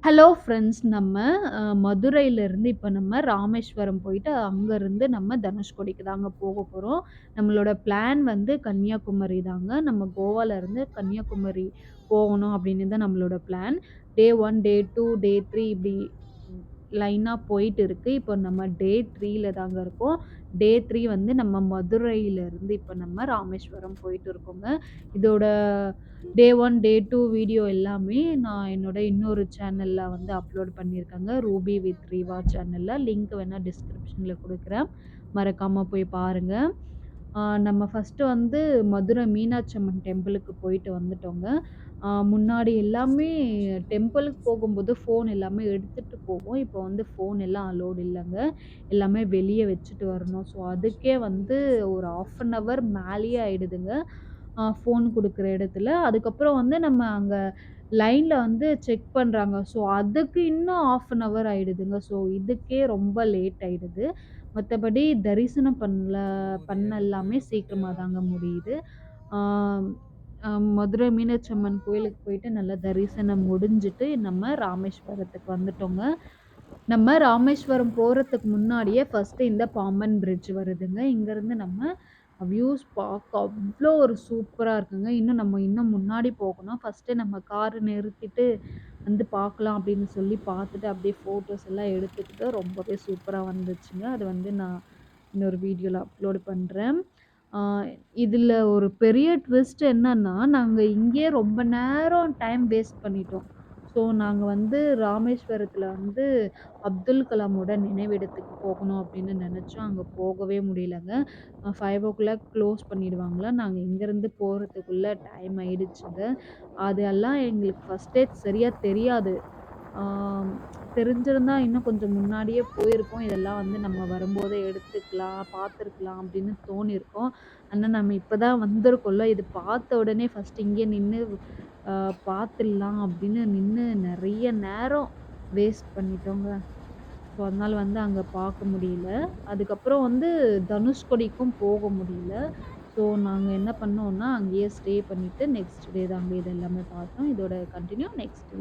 Hello friends. நம்ம மதுரையிலிருந்து இப்ப நம்ம ராமேஸ்வரம் போயிட்டு, அங்கருந்து நம்ம தனுஷ்கோடிக்கு தாங்க போறோம். நம்மளோட பிளான் வந்து கன்னியாகுமரி தாங்க. நம்ம கோவாலருந்து கன்னியாகுமரி போகணும் அப்படின்னு தான் நம்மளோட பிளான். டே 1, டே 2, டே 3 இப்படி லைனா போயிட்டு இருக்கு. இப்போ நம்ம டே 3ல தாங்க இருக்கோம். டே 3 வந்து நம்ம மதுரையிலிருந்து இப்ப நம்ம ராமேஸ்வரம் போயிட்டு இருக்கோங்க. இதோட டே 1, டே 2 வீடியோ எல்லாமே நான் என்னோட இன்னொரு சேனல்ல வந்து அப்லோட் பண்ணியிருக்கேங்க. ரூபி வித் ரீவா சேனல்ல. லிங்க் வேணா டிஸ்கிரிப்ஷன்ல குடுக்குறேன். மறக்காம போய் பாருங்க. நம்ம ஃபர்ஸ்ட்டு வந்து மதுரை மீனாட்சி அம்மன் டெம்பிளுக்கு போயிட்டு வந்துட்டோங்க. முன்னாடி எல்லாமே டெம்பிளுக்கு போகும்போது ஃபோன் எல்லாமே எடுத்துட்டு போவோம். இப்போ வந்து ஃபோன் எல்லாம் அலோட் இல்லங்க. எல்லாமே வெளிய வச்சுட்டு வரணும். ஸோ அதுக்கே வந்து ஒரு 1/2 அன் ஹவர் மேலேயே ஆயிடுதுங்க. ஃபோன் குடுக்குற இடத்துல. அதுக்கப்புறம் வந்து நம்ம அங்க லைன்ல வந்து செக் பண்றாங்க. ஸோ அதுக்கு இன்னும் 1/2 அன் ஹவர் ஆயிடுதுங்க. ஸோ இதுக்கே ரொம்ப லேட் ஆயிடுது. மத்தபடி தரிசனம் பண்ண எல்லாமே சீக்கிரமா தாங்க முடியுது. ஆம் மதுரை மீனாட்சி அம்மன் கோயிலுக்கு போயிட்டு நல்லா தரிசனம் முடிஞ்சுட்டு, நம்ம ராமேஸ்வரத்துக்கு வந்துட்டோங்க. நம்ம ராமேஸ்வரம் போறதுக்கு முன்னாடியே ஃபர்ஸ்ட்டு இந்த பாம்பன் பிரிட்ஜ் வருதுங்க. இங்கருந்து நம்ம வியூஸ் பார்க்க அவ்ளோ ஒரு சூப்பரா இருக்குங்க. இன்னும் முன்னாடி போகணும். ஃபர்ஸ்ட்டு நம்ம கார நிறுத்திட்டு வந்து பார்க்கலாம் அப்படின்னு சொல்லி பார்த்துட்டு, அப்படியே ஃபோட்டோஸ் எல்லாம் எடுத்துக்கிட்டு ரொம்பவே சூப்பரா வந்துச்சுங்க. அது வந்து நான் இன்னொரு வீடியோல அப்லோட் பண்றேன். ஆ இதுல ஒரு பெரிய ட்விஸ்ட் என்னன்னா, நாங்க இங்கேயே ரொம்ப நேரம் டைம் வேஸ்ட் பண்ணிட்டோம். ஸோ நாங்க வந்து ராமேஸ்வரத்துல வந்து அப்துல் கலாமோட நினைவிடத்துக்கு போகணும் அப்படின்னு நெனச்சோம். அங்க போகவே முடியலங்க. 5:00 க்ளோஸ் பண்ணிடுவாங்களாம். நாங்க இங்கருந்து போறதுக்குள்ள டைம் ஆயிடுச்சுங்க. அதெல்லாம் எங்களுக்கு ஃபர்ஸ்ட்டே சரியா தெரியாது. ஆம் தெரிஞ்சிருந்தா இன்னும் கொஞ்சம் முன்னாடியே போயிருப்போம். இதெல்லாம் வந்து நம்ம வரும்போதே எடுத்துக்கலாம், பார்த்துருக்கலாம் அப்படின்னு தோணியிருக்கும். ஆனா நம்ம இப்ப தான் வந்திருக்கோம்ல, இது பார்த்த உடனே ஃபர்ஸ்ட் இங்கே நின்னு அ பார்த்துடலாம் அப்படின்னு நின்னு நெறைய நேரம் வேஸ்ட் பண்ணிட்டோங்க. ஸோ, அதனால வந்து அங்க பார்க்க முடியல. அதுக்கப்புறம் வந்து தனுஷ்கோடிக்கும் போக முடியல. ஸோ, நாங்க என்ன பண்ணோம்னா, அங்கேயே ஸ்டே பண்ணிட்டு நெக்ஸ்ட் டே தாங்க இது எல்லாமே பார்த்தோம். இதோட கன்டின்யூ நெக்ஸ்ட்